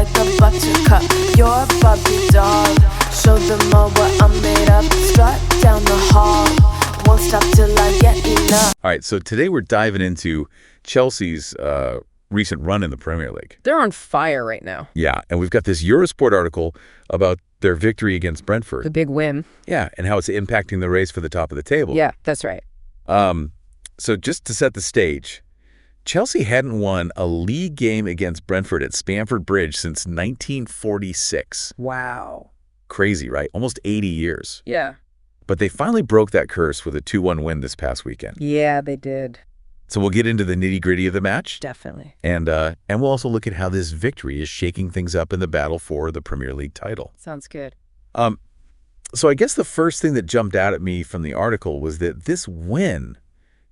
like a buttercup. You're a Barbie doll. Show them all what I'm made of. Strut down the hall. Won't stop till I get enough. All right, so today we're diving into Chelsea's recent run in the Premier League. They're on fire right now. Yeah, and we've got this Eurosport article about their victory against Brentford. The big win. Yeah, and how it's impacting the race for the top of the table. Yeah, that's right. So just to set the stage, Chelsea hadn't won a league game against Brentford at Stamford Bridge since 1946. Wow. Crazy, right? Almost 80 years. Yeah. But they finally broke that curse with a 2-1 win this past weekend. Yeah, they did. So we'll get into the nitty-gritty of the match. Definitely. And we'll also look at how this victory is shaking things up in the battle for the Premier League title. Sounds good. So I guess the first thing that jumped out at me from the article was that this win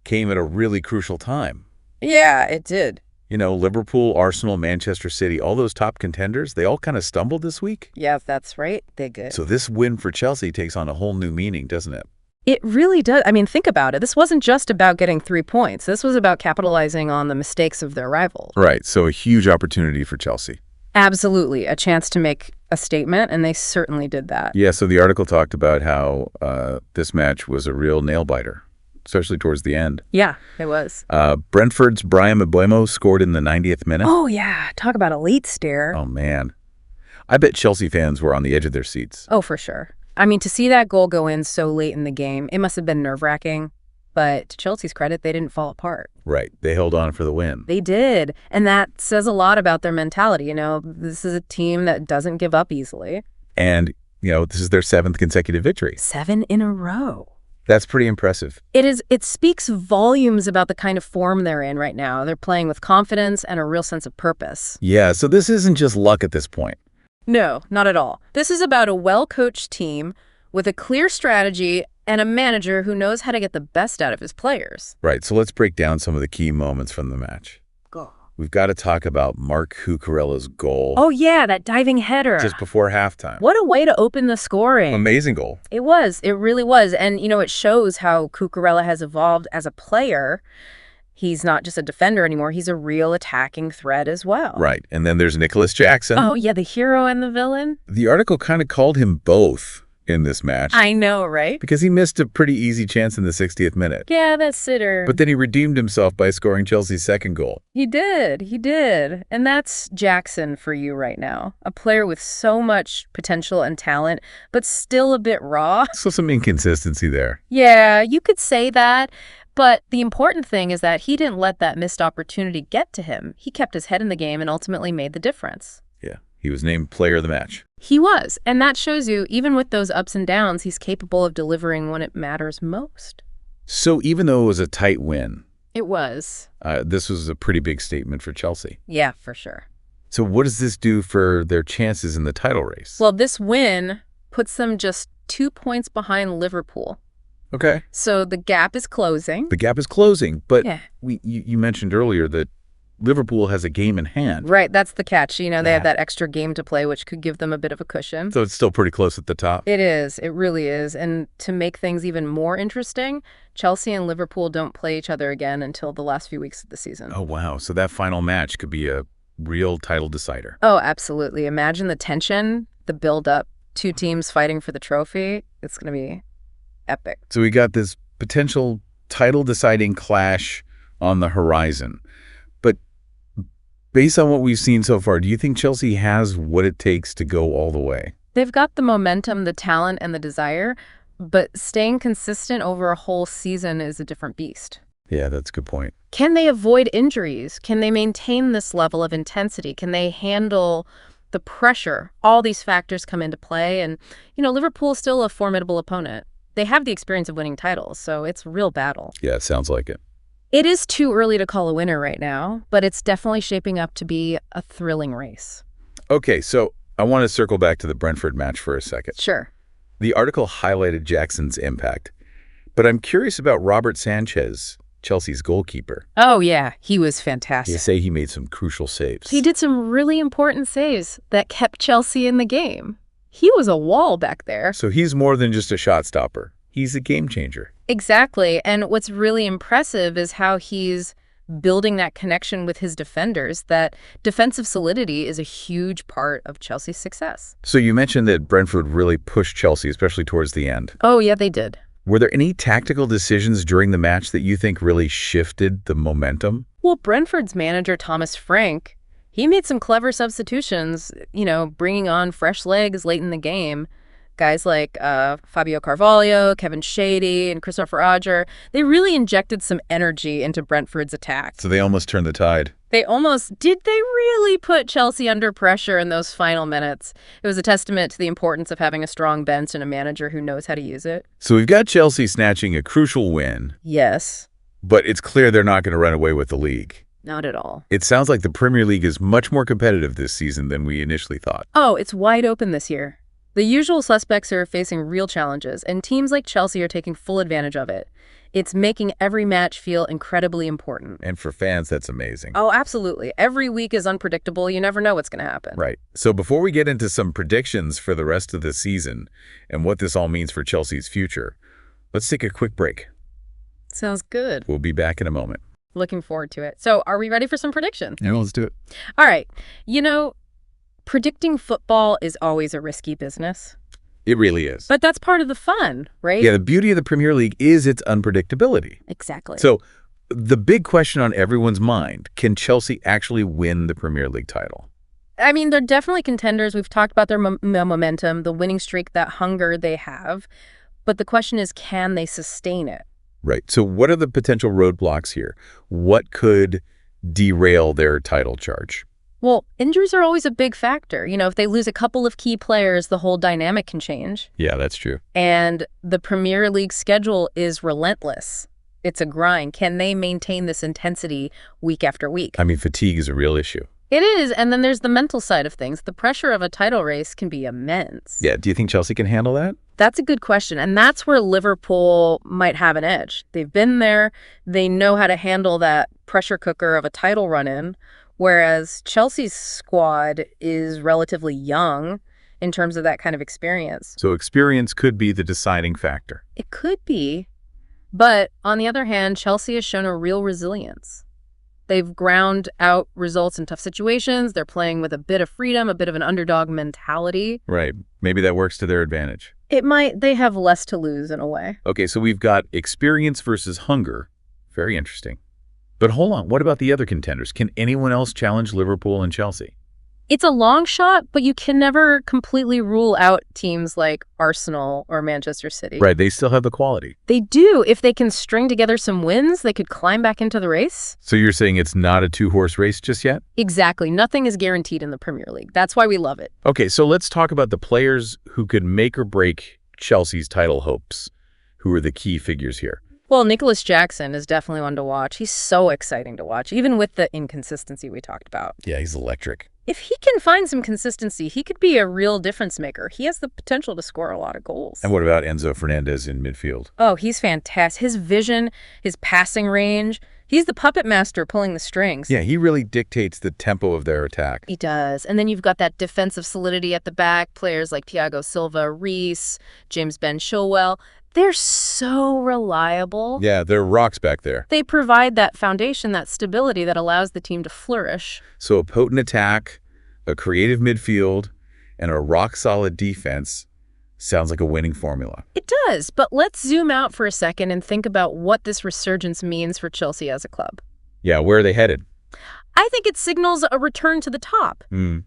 came at a really crucial time. Yeah, it did. You know, Liverpool, Arsenal, Manchester City, all those top contenders, they all kind of stumbled this week. Yeah, that's right. They did. So this win for Chelsea takes on a whole new meaning, doesn't it? It really does. I mean, think about it. This wasn't just about getting 3 points. This was about capitalizing on the mistakes of their rivals. Right. So a huge opportunity for Chelsea. Absolutely. A chance to make a statement, and they certainly did that. Yeah, so the article talked about how this match was a real nail-biter, especially towards the end. Yeah, it was. Brentford's Brian Mbeumo scored in the 90th minute. Oh, yeah. Talk about a late stare. Oh, man. I bet Chelsea fans were on the edge of their seats. Oh, for sure. I mean, to see that goal go in so late in the game, it must have been nerve-wracking. But to Chelsea's credit, they didn't fall apart. Right. They held on for the win. They did. And that says a lot about their mentality. You know, this is a team that doesn't give up easily. And, you know, this is their 7th consecutive victory. 7 in a row. That's pretty impressive. It speaks volumes about the kind of form they're in right now. They're playing with confidence and a real sense of purpose. Yeah, so this isn't just luck at this point. No, not at all. This is about a well-coached team with a clear strategy and a manager who knows how to get the best out of his players. Right, so let's break down some of the key moments from the match. Go. We've got to talk about Marc Cucurella's goal. Oh, yeah, that diving header. Just before halftime. What a way to open the scoring. Amazing goal. It was. It really was. And, you know, it shows how Cucurella has evolved as a player. He's not just a defender anymore. He's a real attacking threat as well. Right. And then there's Nicholas Jackson. Oh, yeah, the hero and the villain. The article kind of called him both in this match. I know, right? Because he missed a pretty easy chance in the 60th minute. Yeah, that sitter. But then he redeemed himself by scoring Chelsea's second goal. He did. He did. And that's Jackson for you right now. A player with so much potential and talent, but still a bit raw. So some inconsistency there. Yeah, you could say that. But the important thing is that he didn't let that missed opportunity get to him. He kept his head in the game and ultimately made the difference. Yeah, he was named player of the match. He was. And that shows you, even with those ups and downs, he's capable of delivering when it matters most. So even though it was a tight win, It was. this was a pretty big statement for Chelsea. Yeah, for sure. So what does this do for their chances in the title race? Well, this win puts them just 2 points behind Liverpool. Okay. So the gap is closing. The gap is closing, but Yeah. you mentioned earlier that Liverpool has a game in hand. Right, that's the catch. You know, they have Yeah. that extra game to play, which could give them a bit of a cushion. So it's still pretty close at the top. It is. It really is. And to make things even more interesting, Chelsea and Liverpool don't play each other again until the last few weeks of the season. Oh, wow. So that final match could be a real title decider. Oh, absolutely. Imagine the tension, the build-up, 2 teams fighting for the trophy. It's going to be epic. So we got this potential title-deciding clash on the horizon. But based on what we've seen so far, do you think Chelsea has what it takes to go all the way? They've got the momentum, the talent, and the desire, but staying consistent over a whole season is a different beast. Yeah, that's a good point. Can they avoid injuries? Can they maintain this level of intensity? Can they handle the pressure? All these factors come into play. And, you know, Liverpool is still a formidable opponent. They have the experience of winning titles, so it's a real battle. Yeah, it sounds like it. It is too early to call a winner right now, but it's definitely shaping up to be a thrilling race. Okay, so I want to circle back to the Brentford match for a second. Sure. The article highlighted Jackson's impact, but I'm curious about Robert Sanchez, Chelsea's goalkeeper. Oh, yeah, he was You fantastic. say he made some crucial saves. He did some really important saves that kept Chelsea in the game. He was a wall back there. So he's more than just a shot stopper. He's a game changer. Exactly. And what's really impressive is how he's building that connection with his defenders. That defensive solidity is a huge part of Chelsea's success. So you mentioned that Brentford really pushed Chelsea, especially towards the end. Oh, yeah, they did. Were there any tactical decisions during the match that you think really shifted the momentum? Well, Brentford's manager, Thomas Frank, he made some clever substitutions, bringing on fresh legs late in the game. Guys like Fabio Carvalho, Kevin Shady, and Christopher Roger, they really injected some energy into Brentford's attack. So they almost turned the tide. Did they really put Chelsea under pressure in those final minutes? It was a testament to the importance of having a strong bench and a manager who knows how to use it. So we've got Chelsea snatching a crucial win. Yes. But it's clear they're not going to run away with the league. Not at all. It sounds like the Premier League is much more competitive this season than we initially thought. Oh, it's wide open this year. The usual suspects are facing real challenges, and teams like Chelsea are taking full advantage of it. It's making every match feel incredibly important. And for fans, that's amazing. Oh, absolutely. Every week is unpredictable. You never know what's going to happen. Right. So before we get into some predictions for the rest of the season and what this all means for Chelsea's future, let's take a quick break. Sounds good. We'll be back in a moment. Looking forward to it. So are we ready for some predictions? Yeah, let's do it. All right. Predicting football is always a risky business. It really is. But that's part of the fun, right? Yeah, the beauty of the Premier League is its unpredictability. Exactly. So the big question on everyone's mind, can Chelsea actually win the Premier League title? I mean, they're definitely contenders. We've talked about their momentum, the winning streak, that hunger they have. But the question is, can they sustain it? Right. So what are the potential roadblocks here? What could derail their title charge? Well, injuries are always a big factor. If they lose a couple of key players, the whole dynamic can change. Yeah, that's true. And the Premier League schedule is relentless. It's a grind. Can they maintain this intensity week after week? I mean, fatigue is a real issue. It is. And then there's the mental side of things. The pressure of a title race can be immense. Yeah. Do you think Chelsea can handle that? That's a good question. And that's where Liverpool might have an edge. They've been there. They know how to handle that pressure cooker of a title run-in. Whereas Chelsea's squad is relatively young in terms of that kind of experience. So experience could be the deciding factor. It could be. But on the other hand, Chelsea has shown a real resilience. They've ground out results in tough situations. They're playing with a bit of freedom, a bit of an underdog mentality. Right. Maybe that works to their advantage. It might. They have less to lose in a way. Okay, so we've got experience versus hunger. Very interesting. But hold on, what about the other contenders? Can anyone else challenge Liverpool and Chelsea? It's a long shot, but you can never completely rule out teams like Arsenal or Manchester City. Right, they still have the quality. They do. If they can string together some wins, they could climb back into the race. So you're saying it's not a two-horse race just yet? Exactly. Nothing is guaranteed in the Premier League. That's why we love it. Okay, so let's talk about the players who could make or break Chelsea's title hopes. Who are the key figures here? Well, Nicholas Jackson is definitely one to watch. He's so exciting to watch, even with the inconsistency we talked about. Yeah, he's electric. If he can find some consistency, he could be a real difference maker. He has the potential to score a lot of goals. And what about Enzo Fernandez in midfield? Oh, he's fantastic. His vision, his passing range. He's the puppet master pulling the strings. Yeah, he really dictates the tempo of their attack. He does. And then you've got that defensive solidity at the back. Players like Thiago Silva, Reece, James Ben Chilwell. They're so reliable. Yeah, they're rocks back there. They provide that foundation, that stability that allows the team to flourish. So a potent attack, a creative midfield, and a rock-solid defense sounds like a winning formula. It does, but let's zoom out for a second and think about what this resurgence means for Chelsea as a club. Yeah, where are they headed? I think it signals a return to the top.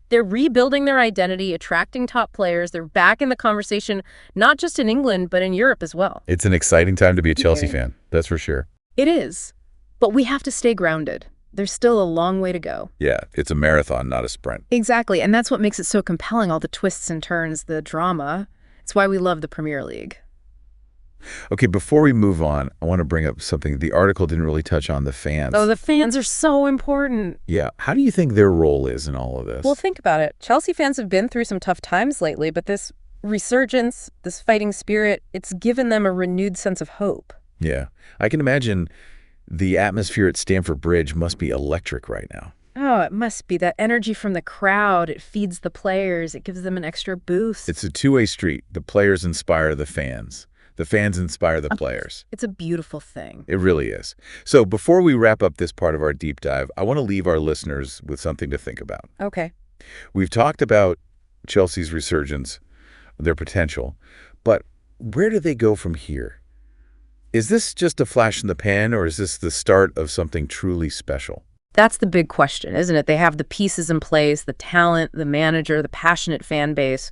They're rebuilding their identity, attracting top players. They're back in the conversation, not just in England, but in Europe as well. It's an exciting time to be a Chelsea fan, that's for sure. It is, but we have to stay grounded. There's still a long way to go. Yeah, it's a marathon, not a sprint. Exactly, and that's what makes it so compelling, all the twists and turns, the drama. It's why we love the Premier League. Okay, before we move on, I want to bring up something. The article didn't really touch on the fans. Oh, the fans are so important. Yeah. How do you think their role is in all of this? Well, think about it. Chelsea fans have been through some tough times lately, but this resurgence, this fighting spirit, it's given them a renewed sense of hope. Yeah. I can imagine the atmosphere at Stamford Bridge must be electric right now. Oh, it must be. That energy from the crowd, it feeds the players. It gives them an extra boost. It's a two-way street. The players inspire the fans. The fans inspire the players. It's a beautiful thing. It really is. So before we wrap up this part of our deep dive, I want to leave our listeners with something to think about. Okay. We've talked about Chelsea's resurgence, their potential, but where do they go from here? Is this just a flash in the pan, or is this the start of something truly special? That's the big question, isn't it? They have the pieces in place, the talent, the manager, the passionate fan base.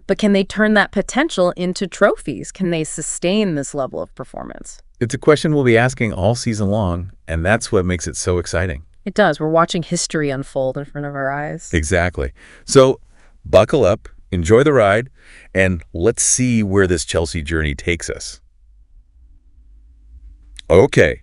But can they turn that potential into trophies? Can they sustain this level of performance? It's a question we'll be asking all season long, and that's what makes it so exciting. It does. We're watching history unfold in front of our eyes. Exactly. So buckle up, enjoy the ride, and let's see where this Chelsea journey takes us. Okay.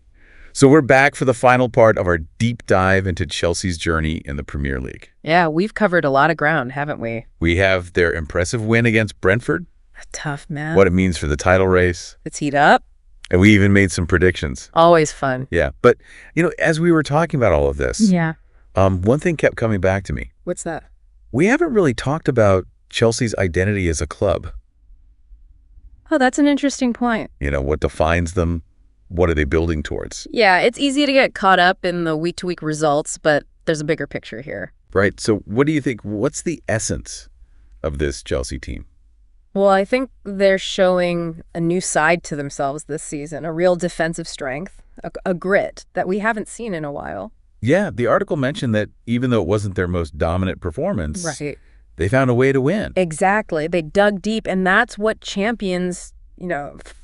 So we're back for the final part of our deep dive into Chelsea's journey in the Premier League. Yeah, we've covered a lot of ground, haven't we? We have their impressive win against Brentford, Tough, man. what it means for the title race, Let's heat up. and we even made some predictions. Always fun. Yeah, but, as we were talking about all of this, Yeah. one thing kept coming back to me. What's that? We haven't really talked about Chelsea's identity as a club. Oh, that's an interesting point. What defines them? What are they building towards? Yeah, it's easy to get caught up in the week-to-week results, but there's a bigger picture here. Right. So what do you think? What's the essence of this Chelsea team? Well, I think they're showing a new side to themselves this season, a real defensive strength, a grit that we haven't seen in a while. Yeah, the article mentioned that even though it wasn't their most dominant performance, Right. they found a way to win. Exactly. They dug deep, and that's what champions,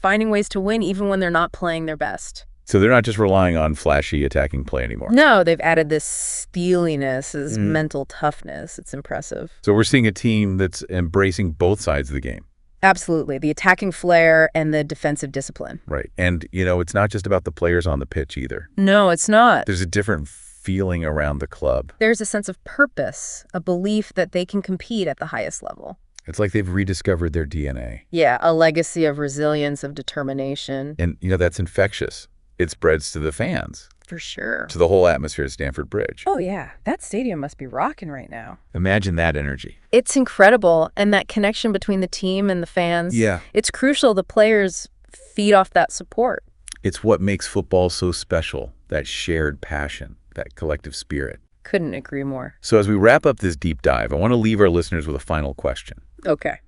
finding ways to win even when they're not playing their best. So they're not just relying on flashy attacking play anymore. No, they've added this steeliness, this mental toughness. It's impressive. So we're seeing a team that's embracing both sides of the game. Absolutely. The attacking flair and the defensive discipline. Right. And, it's not just about the players on the pitch either. No, it's not. There's a different feeling around the club. There's a sense of purpose, a belief that they can compete at the highest level. It's like they've rediscovered their DNA. Yeah, a legacy of resilience, of determination. And, that's infectious. It spreads to the fans, For sure. to the whole atmosphere at Stamford Bridge. Oh, yeah. That stadium must be rocking right now. Imagine that energy. It's incredible. And that connection between the team and the fans. Yeah. It's crucial the players feed off that support. It's what makes football so special, that shared passion, that collective spirit. Couldn't agree more. So as we wrap up this deep dive, I want to leave our listeners with a final question. Okay.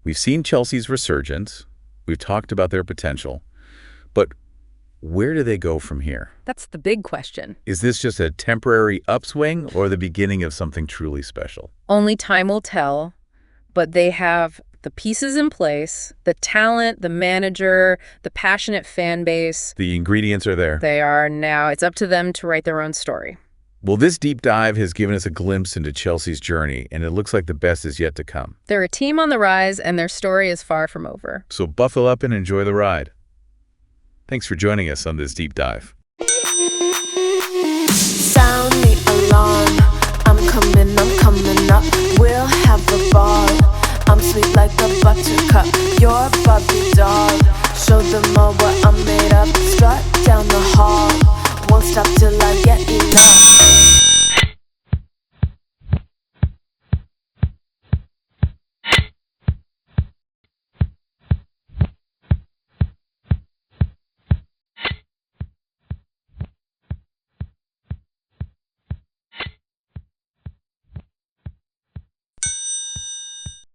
We've seen Chelsea's resurgence. We've talked about their potential. But where do they go from here? That's the big question. Is this just a temporary upswing or the beginning of something truly special? Only time will tell, but they have the pieces in place, the talent, the manager, the passionate fan base. The ingredients are there. They are now. It's up to them to write their own story. Well, this deep dive has given us a glimpse into Chelsea's journey, and it looks like the best is yet to come. They're a team on the rise, and their story is far from over. So buckle up and enjoy the ride. Thanks for joining us on this deep dive. Sound the alarm. I'm coming up. We'll have a ball. I'm sweet like a buttercup. You're a Barbie doll. Show them all what I'm made of. Strut down the hall. Won't stop till I get enough.